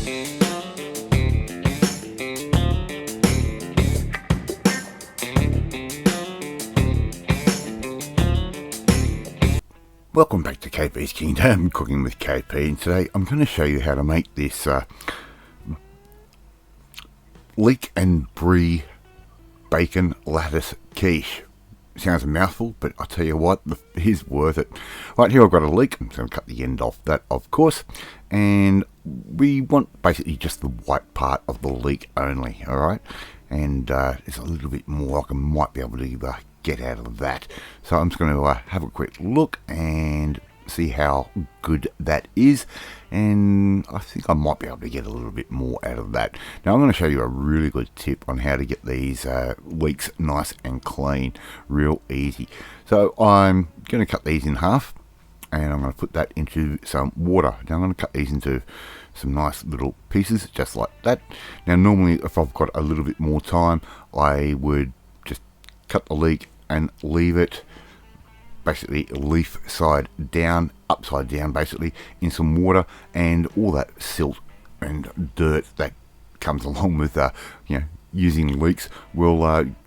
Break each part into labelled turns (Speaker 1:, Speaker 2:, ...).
Speaker 1: Welcome back to KP's Kingdom, Cooking with KP, and today I'm going to show you how to make this Leek and Brie bacon lattice quiche. Sounds a mouthful, but I'll tell you what, it is worth it. Right, here I've got a leek. I'm going to cut the end off that, of course, and we want basically just the white part of the leek only, alright? And there's a little bit more I might be able to get out of that. So I'm just going to have a quick look and see how good that is, and I think I might be able to get a little bit more out of that. Now I'm going to show you a really good tip on how to get these leeks nice and clean, real easy. So I'm going to cut these in half, and I'm going to put that into some water. Now I'm going to cut these into some nice little pieces just like that. Now normally if I've got a little bit more time, I would just cut the leek and leave it basically leaf side down, upside down basically, in some water, and all that silt and dirt that comes along with using leeks will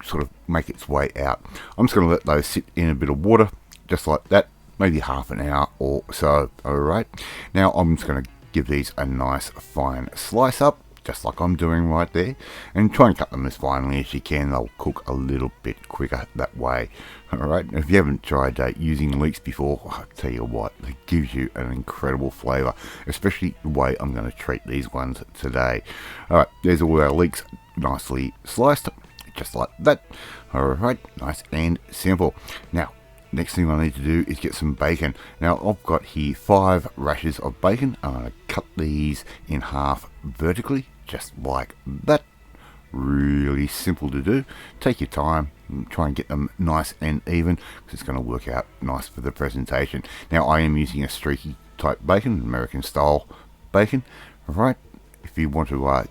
Speaker 1: sort of make its way out. I'm just going to let those sit in a bit of water just like that, maybe half an hour or so. Alright, now I'm just going to give these a nice fine slice up, just like I'm doing right there, and try and cut them as finely as you can. They'll cook a little bit quicker that way. Alright, if you haven't tried using leeks before, I'll tell you what, it gives you an incredible flavour, especially the way I'm going to treat these ones today. Alright, there's all our leeks nicely sliced, just like that. Alright, nice and simple. Now, next thing I need to do is get some bacon. Now I've got here 5 rashers of bacon. I'm going to cut these in half vertically, just like that. Really simple to do. Take your time and try and get them nice and even, because it's going to work out nice for the presentation. Now I am using a streaky type bacon, American style bacon. Alright, if you want to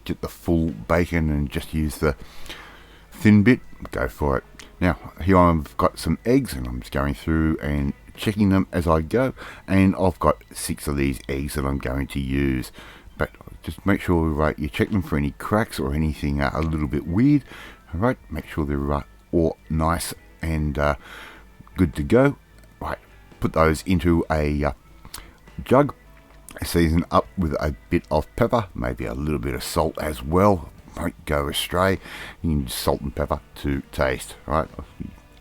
Speaker 1: get the full bacon and just use the thin bit, go for it. Now, here I've got some eggs, and I'm just going through and checking them as I go, and I've got 6 of these eggs that I'm going to use. But just make sure you check them for any cracks or anything a little bit weird. Alright, make sure they're all nice and good to go. Right, put those into a jug, season up with a bit of pepper, maybe a little bit of salt as well. Don't go astray. You can just salt and pepper to taste. Right,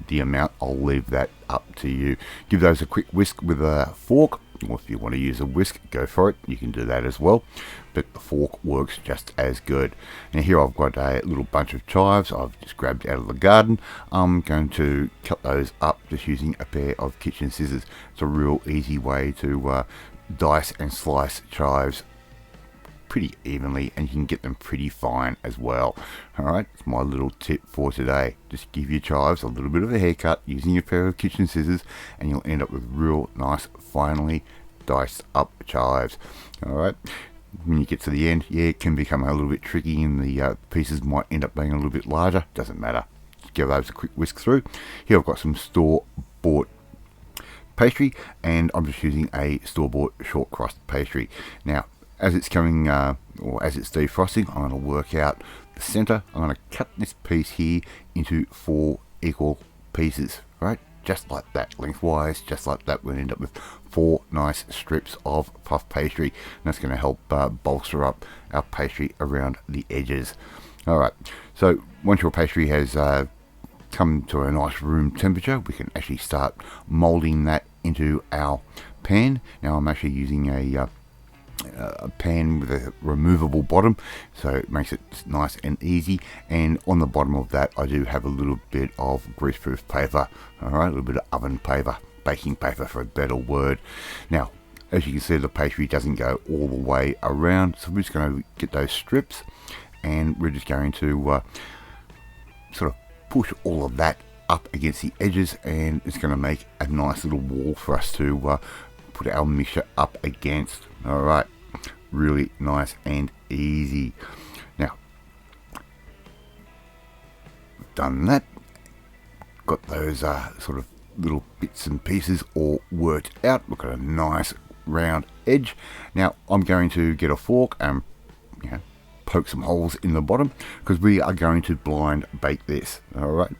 Speaker 1: the amount, I'll leave that up to you. Give those a quick whisk with a fork, or if you want to use a whisk, go for it. You can do that as well, but the fork works just as good. Now here I've got a little bunch of chives I've just grabbed out of the garden. I'm going to cut those up just using a pair of kitchen scissors. It's a real easy way to dice and slice chives pretty evenly, and you can get them pretty fine as well. Alright, it's my little tip for today. Just give your chives a little bit of a haircut using a pair of kitchen scissors, and you'll end up with real nice finely diced up chives. Alright, when you get to the end, yeah, it can become a little bit tricky, and the pieces might end up being a little bit larger. Doesn't matter, just give those a quick whisk through. Here I've got some store-bought pastry, and I'm just using a store-bought short crust pastry. Now as it's coming, or as it's defrosting, I'm going to work out the center. I'm going to cut this piece here into 4 equal pieces, right? Just like that, lengthwise, just like that. We'll end up with 4 nice strips of puff pastry, and that's going to help bolster up our pastry around the edges. Alright, so once your pastry has come to a nice room temperature, we can actually start molding that into our pan. Now I'm actually using a pan with a removable bottom, so it makes it nice and easy, and on the bottom of that I do have a little bit of greaseproof paper. Alright, a little bit of oven paper, baking paper for a better word. Now as you can see, the pastry doesn't go all the way around, so we're just going to get those strips, and we're just going to sort of push all of that up against the edges, and it's going to make a nice little wall for us to put our mixture up against. Alright, really nice and easy. Now, done that, got those sort of little bits and pieces all worked out. We've got a nice round edge. Now I'm going to get a fork and poke some holes in the bottom, because we are going to blind bake this. Alright,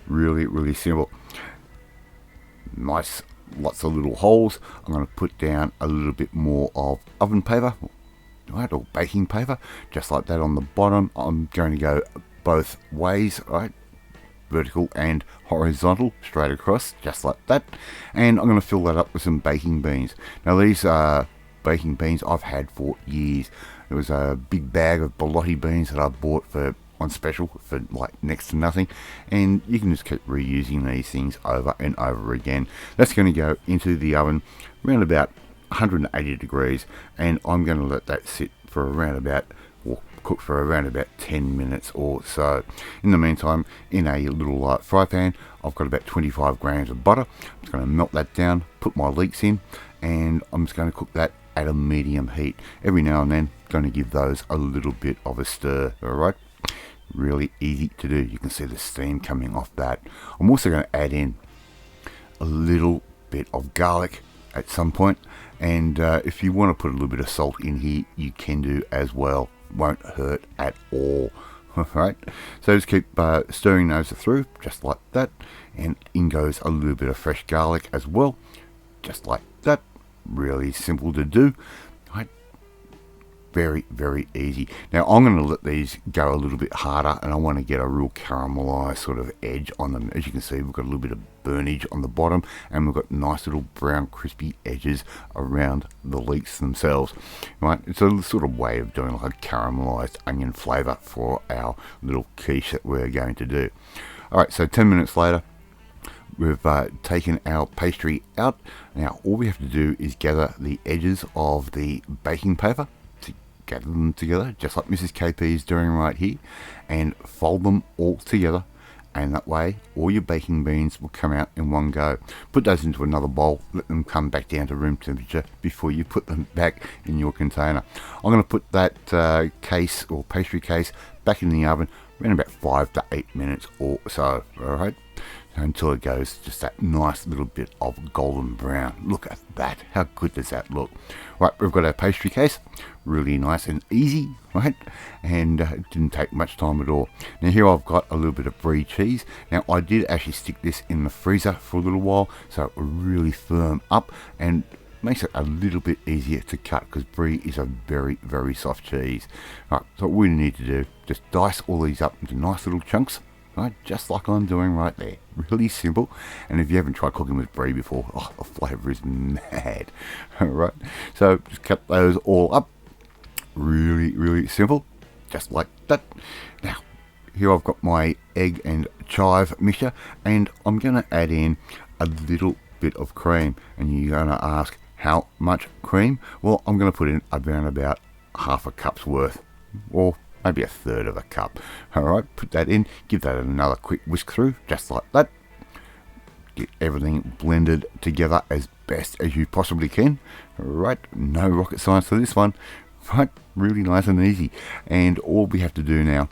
Speaker 1: really simple. Nice, lots of little holes. I'm going to put down a little bit more of oven paper, right, or baking paper, just like that on the bottom. I'm going to go both ways, right, vertical and horizontal, straight across, just like that. And I'm going to fill that up with some baking beans. Now these baking beans I've had for years. There was a big bag of Bilotti beans that I bought on special for like next to nothing, and you can just keep reusing these things over and over again. That's going to go into the oven around about 180 degrees, and I'm going to let that sit for around about, or cook for around about 10 minutes or so. In the meantime, in a little fry pan, I've got about 25 grams of butter. I'm just going to melt that down, put my leeks in, and I'm just going to cook that at a medium heat. Every now and then, going to give those a little bit of a stir. Alright, really easy to do. You can see the steam coming off that. I'm also going to add in a little bit of garlic at some point, and if you want to put a little bit of salt in here, you can do as well. Won't hurt at all. Alright, so just keep stirring those through, just like that, and in goes a little bit of fresh garlic as well, just like that. Really simple to do, right? Very easy. Now I'm going to let these go a little bit harder, and I want to get a real caramelized sort of edge on them. As you can see, we've got a little bit of burnage on the bottom, and we've got nice little brown crispy edges around the leeks themselves, right? It's a sort of way of doing like a caramelized onion flavor for our little quiche that we're going to do. Alright, so 10 minutes later, we've taken our pastry out. Now all we have to do is gather the edges of the baking paper, to gather them together just like Mrs. KP is doing right here, and fold them all together, and that way all your baking beans will come out in one go. Put those into another bowl, let them come back down to room temperature before you put them back in your container. I'm going to put that case or pastry case back in the oven around about 5 to 8 minutes or so. Alright, until it goes just that nice little bit of golden brown. Look at that, how good does that look? Right, we've got our pastry case, really nice and easy, right? And it didn't take much time at all. Now here I've got a little bit of brie cheese. Now I did actually stick this in the freezer for a little while, so it will really firm up and makes it a little bit easier to cut, because brie is a very soft cheese. Right, so what we need to do, just dice all these up into nice little chunks, right, just like I'm doing right there. Really simple. And if you haven't tried cooking with brie before, oh, the flavour is mad. Alright, so just cut those all up. Really simple, just like that. Now here I've got my egg and chive mixture, and I'm going to add in a little bit of cream. And you're going to ask, how much cream? Well, I'm going to put in around about half a cup's worth, or maybe a third of a cup. Alright, put that in, give that another quick whisk through, just like that. Get everything blended together as best as you possibly can. Alright, no rocket science to this one. Right, really nice and easy. And all we have to do now,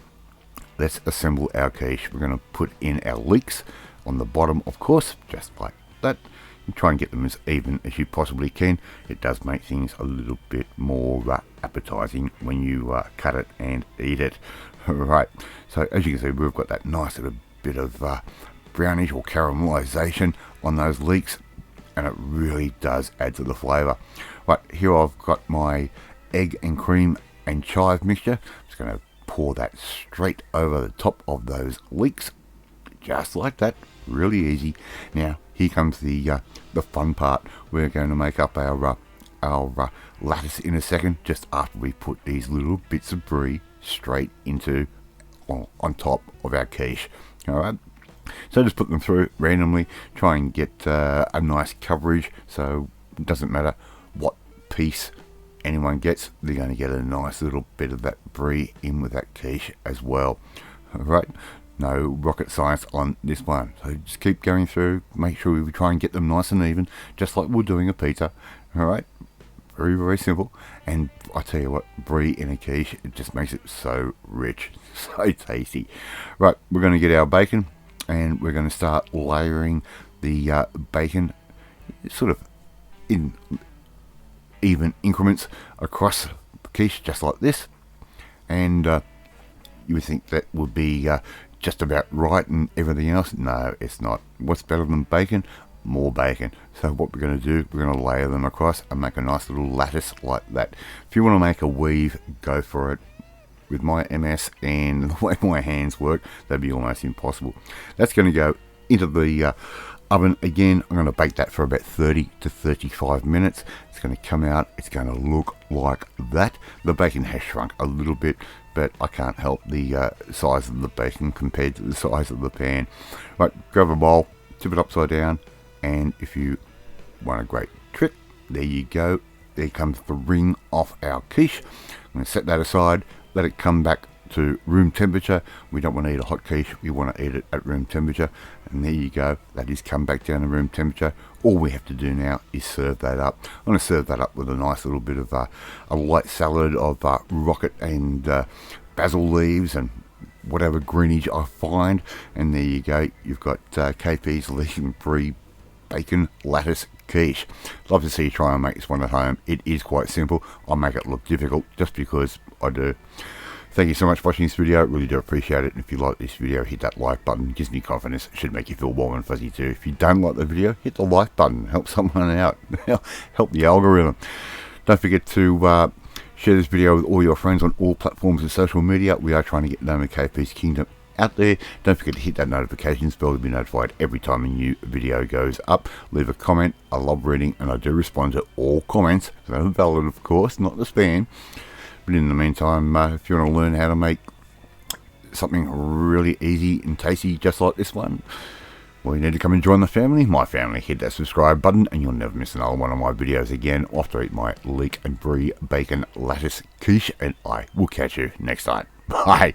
Speaker 1: let's assemble our quiche. We're going to put in our leeks on the bottom, of course, just like that. And try and get them as even as you possibly can. It does make things a little bit more appetizing when you cut it and eat it. Right, so as you can see, we've got that nice little bit of brownish or caramelization on those leeks, and it really does add to the flavor. Right, here I've got my egg and cream and chive mixture. I'm just going to pour that straight over the top of those leeks, just like that. Really easy. Now here comes the fun part. We're going to make up our lattice in a second, just after we put these little bits of brie straight into on top of our quiche. Alright, so just put them through randomly, try and get a nice coverage, so it doesn't matter what piece anyone gets, they're going to get a nice little bit of that brie in with that quiche as well. Alright, no rocket science on this one, so just keep going through, make sure we try and get them nice and even, just like we're doing a pizza. Alright, very simple. And I tell you what, brie in a quiche, it just makes it so rich, so tasty. Right, we're going to get our bacon, and we're going to start layering the bacon sort of in even increments across the quiche, just like this. And you would think that would be just about right and everything else. No, it's not. What's better than bacon? More bacon. So what we're going to do, we're going to layer them across and make a nice little lattice like that. If you want to make a weave, go for it. With my MS and the way my hands work, that'd be almost impossible. That's going to go into the oven again. I'm going to bake that for about 30 to 35 minutes. It's going to come out, it's going to look like that. The bacon has shrunk a little bit, but I can't help the size of the bacon compared to the size of the pan. Right, grab a bowl, tip it upside down, and if you want a great trick, there you go. There comes the ring off our quiche. I'm going to set that aside, let it come back to room temperature. We don't want to eat a hot quiche, we want to eat it at room temperature. And there you go, that is come back down to room temperature. All we have to do now is serve that up. I'm going to serve that up with a nice little bit of a light salad of rocket and basil leaves and whatever greenage I find. And there you go, you've got KP's Leek and Brie Bacon Lattice Quiche. Love to see you try and make this one at home. It is quite simple. I'll make it look difficult just because I do. Thank you so much for watching this video. Really do appreciate it. And if you like this video, hit that like button. It gives me confidence. It should make you feel warm and fuzzy too. If you don't like the video, hit the like button. Help someone out. Help the algorithm. Don't forget to share this video with all your friends on all platforms and social media. We are trying to get known with KP's Kingdom out there. Don't forget to hit that notifications bell to be notified every time a new video goes up. Leave a comment. I love reading and I do respond to all comments. So valid, of course, not the spam. But in the meantime, if you want to learn how to make something really easy and tasty just like this one, well, you need to come and join the family, my family. Hit that subscribe button and you'll never miss another one of my videos again. Off to eat my Leek and Brie Bacon Lattice Quiche, and I will catch you next time. Bye.